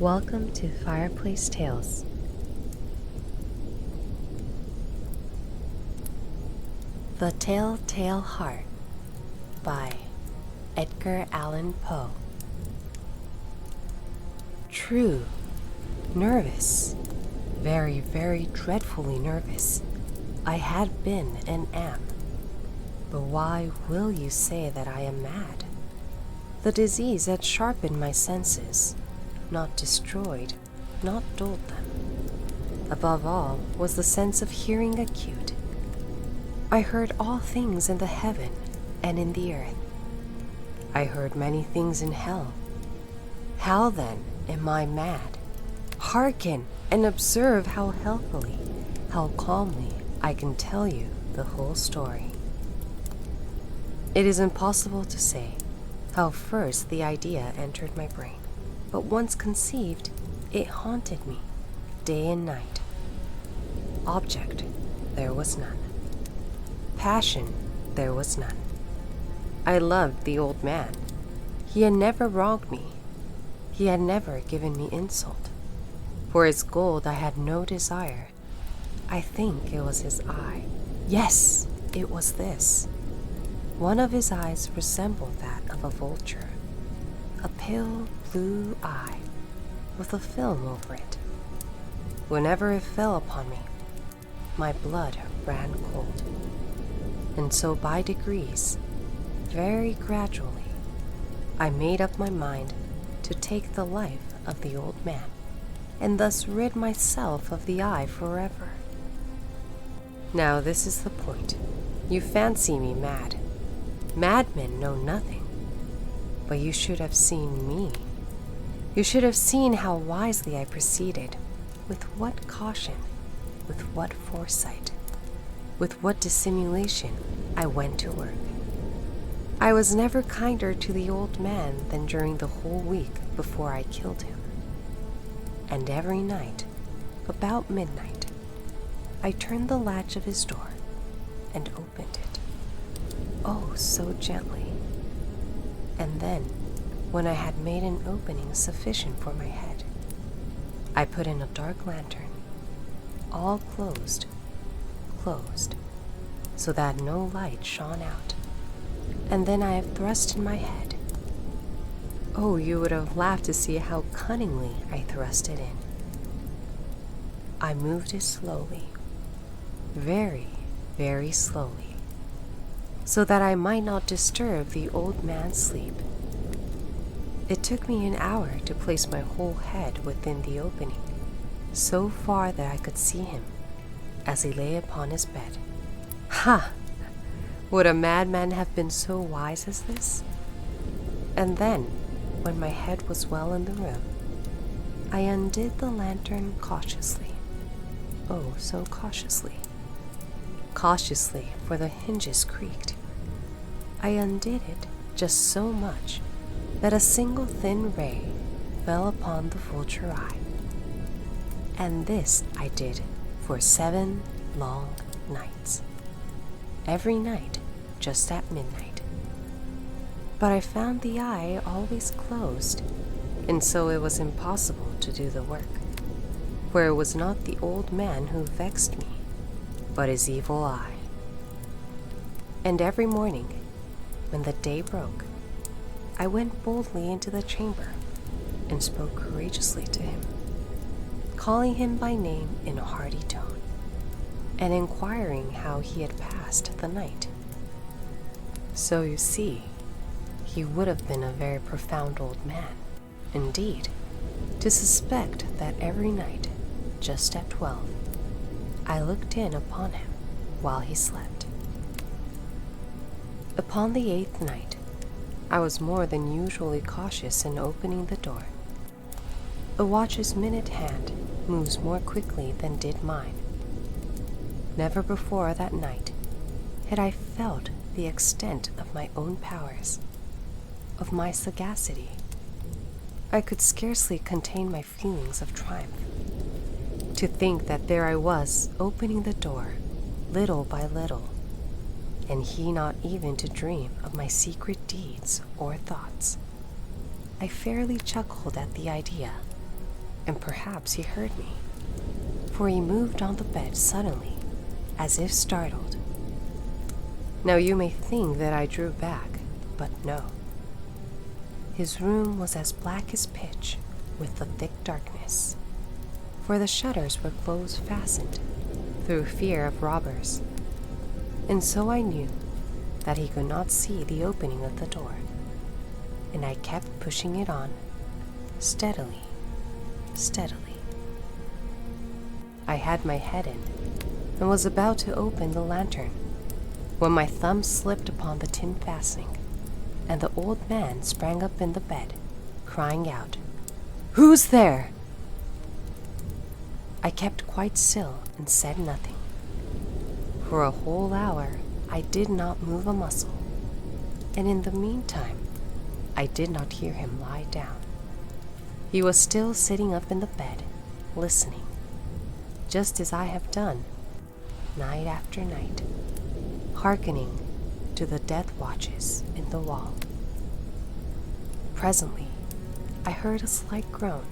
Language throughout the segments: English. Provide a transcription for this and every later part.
Welcome to Fireplace Tales. The Telltale Heart by Edgar Allan Poe. True, nervous, very, very dreadfully nervous. I had been and am. But why will you say that I am mad? The disease had sharpened my senses, not destroyed, not dulled them. Above all was the sense of hearing acute. I heard all things in the heaven and in the earth. I heard many things in hell. How then am I mad? Hearken and observe how healthily, how calmly I can tell you the whole story. It is impossible to say how first the idea entered my brain, but once conceived, it haunted me day and night. Object, there was none. Passion, there was none. I loved the old man. He had never wronged me. He had never given me insult. For his gold I had no desire. I think it was his eye. Yes, it was this. One of his eyes resembled that of a vulture, a pale blue eye with a film over it. Whenever it fell upon me, my blood ran cold. And so by degrees, very gradually, I made up my mind to take the life of the old man, and thus rid myself of the eye forever. Now this is the point. You fancy me mad. Madmen know nothing. But you should have seen me. You should have seen how wisely I proceeded, with what caution, with what foresight, with what dissimulation I went to work. I was never kinder to the old man than during the whole week before I killed him. And every night, about midnight, I turned the latch of his door and opened it. Oh, so gently. And then, when I had made an opening sufficient for my head, I put in a dark lantern, all closed, so that no light shone out, and then I have thrust in my head. Oh, you would have laughed to see how cunningly I thrust it in. I moved it slowly, very, very slowly, so that I might not disturb the old man's sleep. It took me an hour to place my whole head within the opening, so far that I could see him as he lay upon his bed. Ha! Would a madman have been so wise as this? And then, when my head was well in the room, I undid the lantern cautiously. Oh, so cautiously. Cautiously, for the hinges creaked. I undid it just so much that a single thin ray fell upon the vulture eye. And this I did for 7 long nights. Every night, just at midnight. But I found the eye always closed, and so it was impossible to do the work, for it was not the old man who vexed me, but his evil eye. And every morning, when the day broke, I went boldly into the chamber and spoke courageously to him, calling him by name in a hearty tone, and inquiring how he had passed the night. So you see, he would have been a very profound old man, indeed, to suspect that every night, just at 12, I looked in upon him while he slept. Upon the 8th night, I was more than usually cautious in opening the door. A watch's minute hand moves more quickly than did mine. Never before that night had I felt the extent of my own powers, of my sagacity. I could scarcely contain my feelings of triumph. To think that there I was, opening the door, little by little, and he not even to dream of my secret deeds or thoughts. I fairly chuckled at the idea, and perhaps he heard me, for he moved on the bed suddenly, as if startled. Now you may think that I drew back, but no. His room was as black as pitch, with the thick darkness, for the shutters were close fastened, through fear of robbers, and so I knew that he could not see the opening of the door, and I kept pushing it on, steadily, steadily. I had my head in, and was about to open the lantern, when my thumb slipped upon the tin fastening, and the old man sprang up in the bed, crying out, "Who's there?" I kept quite still and said nothing. For a whole hour I did not move a muscle, and in the meantime I did not hear him lie down. He was still sitting up in the bed, listening, just as I have done, night after night, hearkening to the death watches in the wall. Presently, I heard a slight groan,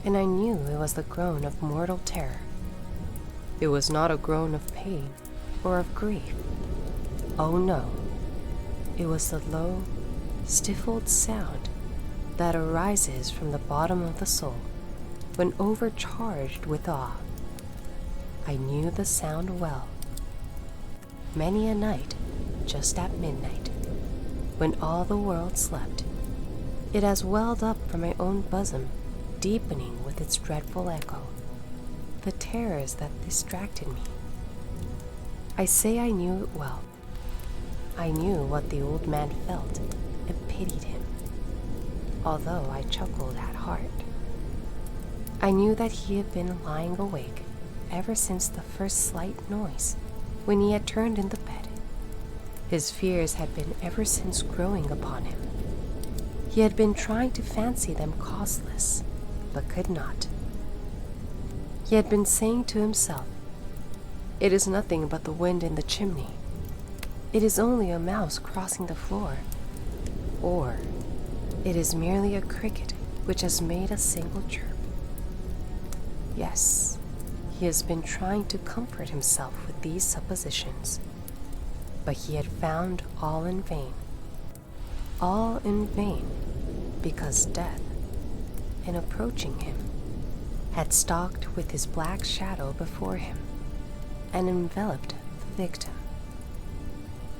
and I knew it was the groan of mortal terror. It was not a groan of pain or of grief. Oh no, it was the low, stifled sound that arises from the bottom of the soul when overcharged with awe. I knew the sound well. Many a night, just at midnight, when all the world slept, it has welled up from my own bosom, deepening with its dreadful echo the terrors that distracted me. I say I knew it well. I knew what the old man felt and pitied him, although I chuckled at heart. I knew that he had been lying awake ever since the first slight noise when he had turned in the bed. His fears had been ever since growing upon him. He had been trying to fancy them causeless, but could not. He had been saying to himself, "It is nothing but the wind in the chimney. It is only a mouse crossing the floor. Or, it is merely a cricket which has made a single chirp." Yes, he has been trying to comfort himself with these suppositions, but he had found all in vain. All in vain, because death, in approaching him, had stalked with his black shadow before him and enveloped the victim.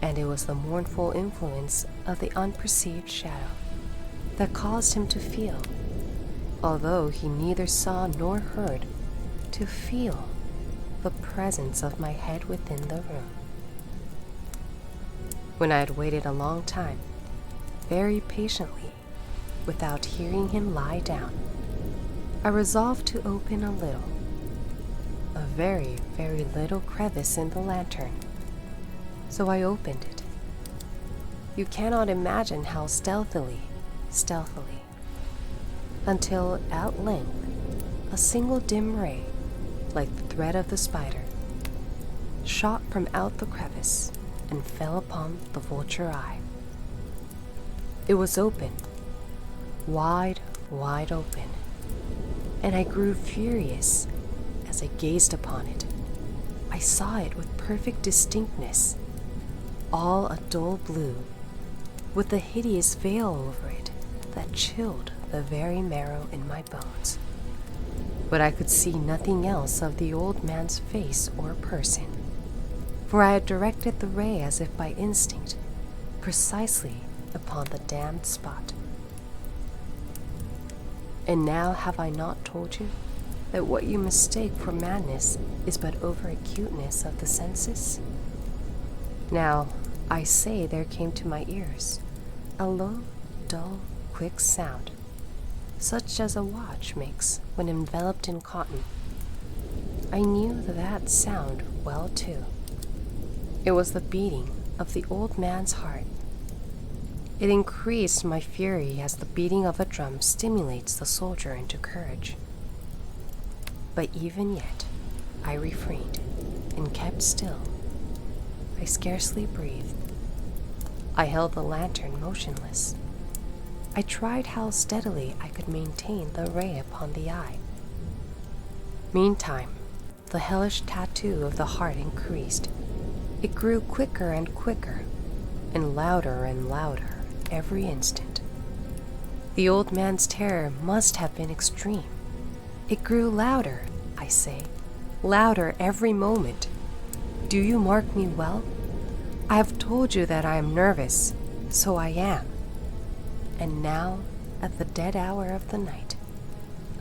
And it was the mournful influence of the unperceived shadow that caused him to feel, although he neither saw nor heard, to feel the presence of my head within the room. When I had waited a long time, very patiently, without hearing him lie down, I resolved to open a very, very little crevice in the lantern. So I opened it. You cannot imagine how stealthily, until at length a single dim ray, like the thread of the spider, shot from out the crevice and fell upon the vulture eye. It was open, wide, wide open, and I grew furious as I gazed upon it. I saw it with perfect distinctness, all a dull blue, with a hideous veil over it that chilled the very marrow in my bones. But I could see nothing else of the old man's face or person, for I had directed the ray as if by instinct, precisely upon the damned spot. And now have I not told you that what you mistake for madness is but over-acuteness of the senses? Now, I say there came to my ears a low, dull, quick sound, such as a watch makes when enveloped in cotton. I knew that sound well, too. It was the beating of the old man's heart. It increased my fury as the beating of a drum stimulates the soldier into courage. But even yet, I refrained and kept still. I scarcely breathed. I held the lantern motionless. I tried how steadily I could maintain the ray upon the eye Meantime, the hellish tattoo of the heart increased. It grew quicker and quicker, and louder every instant. The old man's terror must have been extreme. It grew louder, I say, louder every moment. Do you mark me well? I have told you that I am nervous, so I am. And now, at the dead hour of the night,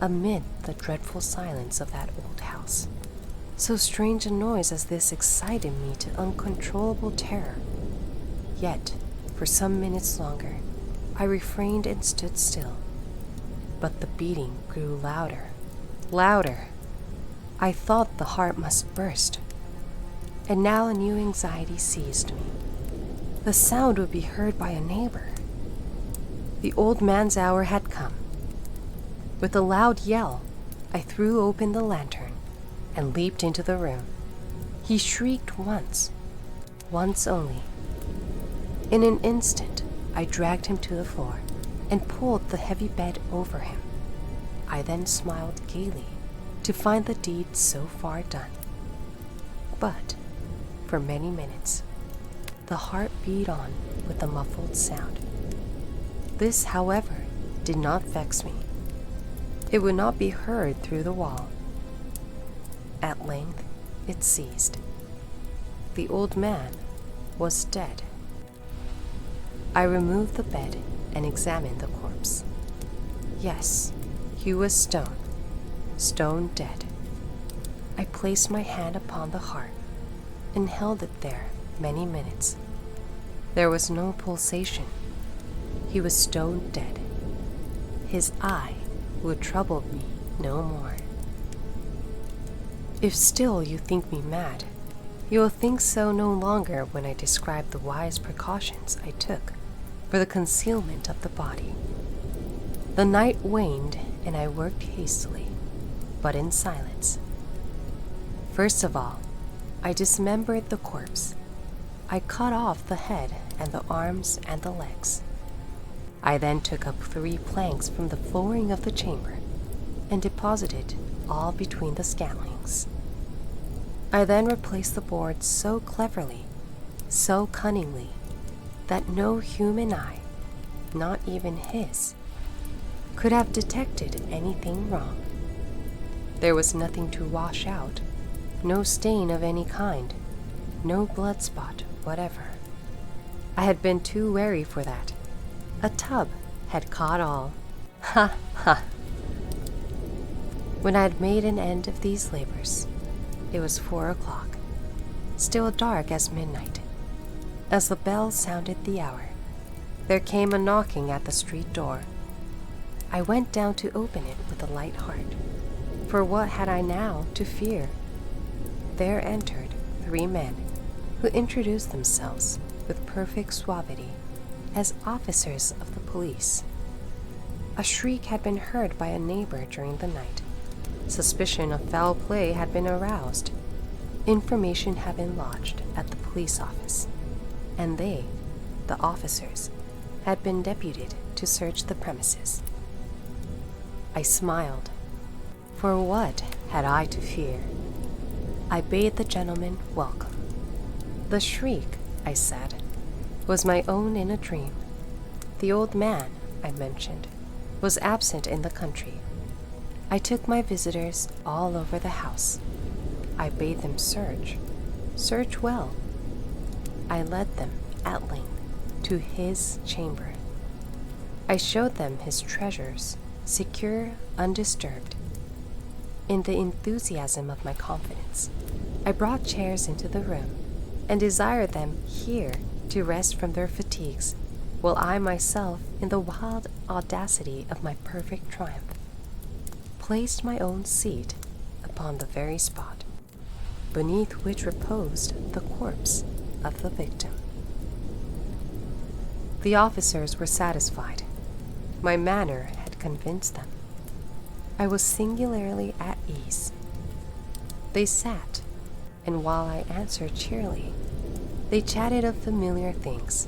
amid the dreadful silence of that old house, so strange a noise as this excited me to uncontrollable terror. Yet, for some minutes longer, I refrained and stood still. But the beating grew louder. I thought the heart must burst. And now a new anxiety seized me. The sound would be heard by a neighbor. The old man's hour had come. With a loud yell, I threw open the lantern and leaped into the room. He shrieked once only. In an instant, I dragged him to the floor and pulled the heavy bed over him. I then smiled gaily to find the deed so far done. But, for many minutes, the heart beat on with a muffled sound. This, however, did not vex me. It would not be heard through the wall. At length, it ceased. The old man was dead. I removed the bed and examined the corpse. Yes, he was stone dead. I placed my hand upon the heart and held it there many minutes. There was no pulsation. He was stone dead. His eye would trouble me no more. If still you think me mad, you will think so no longer when I describe the wise precautions I took for the concealment of the body. The night waned and I worked hastily, but in silence. First of all, I dismembered the corpse. I cut off the head and the arms and the legs. I then took up 3 planks from the flooring of the chamber and deposited all between the scantlings. I then replaced the boards so cleverly, so cunningly, that no human eye, not even his, could have detected anything wrong. There was nothing to wash out, no stain of any kind, no blood spot whatever. I had been too wary for that. A tub had caught all. Ha ha! When I had made an end of these labors, it was 4 o'clock, still dark as midnight. As the bell sounded the hour, there came a knocking at the street door. I went down to open it with a light heart, for what had I now to fear? There entered 3 men, who introduced themselves with perfect suavity as officers of the police. A shriek had been heard by a neighbor during the night. Suspicion of foul play had been aroused. Information had been lodged at the police office, and they, the officers, had been deputed to search the premises. I smiled, for what had I to fear? I bade the gentleman welcome. The shriek, I said, was my own in a dream. The old man, I mentioned, was absent in the country. I took my visitors all over the house. I bade them search well. I led them, at length, to his chamber. I showed them his treasures, secure, undisturbed. In the enthusiasm of my confidence, I brought chairs into the room and desired them here to rest from their fatigues, while I myself, in the wild audacity of my perfect triumph, placed my own seat upon the very spot beneath which reposed the corpse of the victim. The officers were satisfied. My manner had convinced them. I was singularly at ease. They sat, and while I answered cheerily, they chatted of familiar things.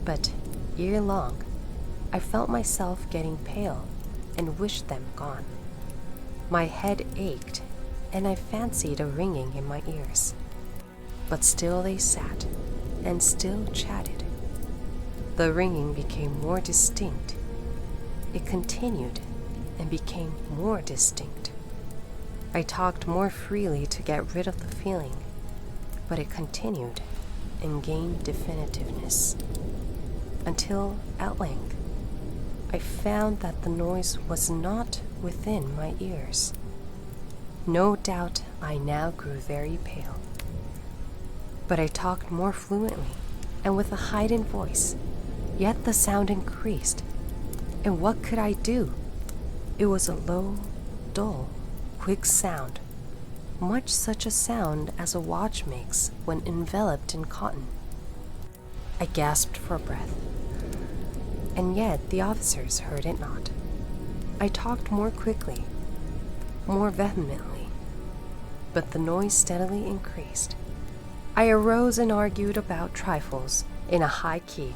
But, ere long, I felt myself getting pale and wished them gone. My head ached, and I fancied a ringing in my ears. But still they sat, and still chatted. The ringing became more distinct. It continued and became more distinct. I talked more freely to get rid of the feeling, but it continued and gained definitiveness, until at length I found that the noise was not within my ears. No doubt I now grew very pale. But I talked more fluently and with a heightened voice, yet the sound increased. And what could I do? It was a low, dull, quick sound, much such a sound as a watch makes when enveloped in cotton. I gasped for breath, and yet the officers heard it not. I talked more quickly, more vehemently, but the noise steadily increased. I arose and argued about trifles in a high key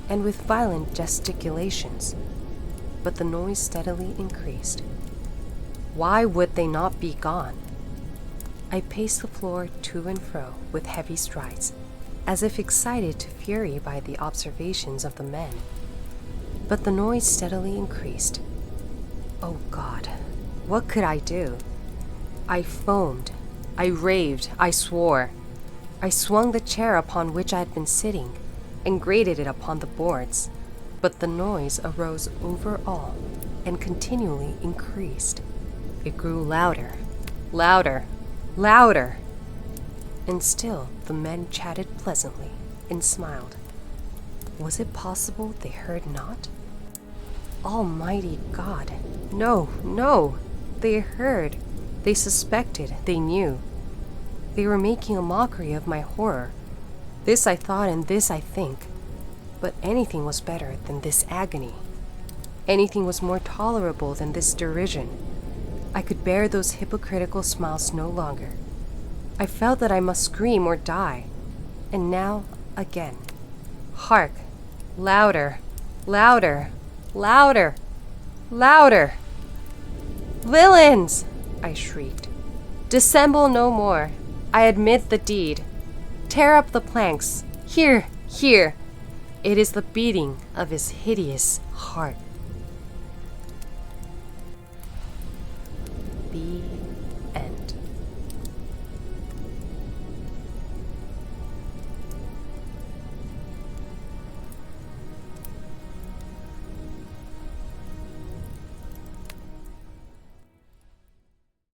and with violent gesticulations, but the noise steadily increased. Why would they not be gone? I paced the floor to and fro with heavy strides, as if excited to fury by the observations of the men. But the noise steadily increased. Oh God, what could I do? I foamed, I raved, I swore. I swung the chair upon which I had been sitting and grated it upon the boards, but the noise arose over all and continually increased. It grew louder, louder, louder, and still the men chatted pleasantly and smiled. Was it possible they heard not? Almighty God, no, no! They heard, they suspected, they knew. They were making a mockery of my horror. This I thought and this I think. But anything was better than this agony. Anything was more tolerable than this derision. I could bear those hypocritical smiles no longer. I felt that I must scream or die. And now, again. Hark! Louder! Louder! Louder! Louder! Villains! I shrieked. Dissemble no more. I admit the deed. Tear up the planks. Here, here. It is the beating of his hideous heart. B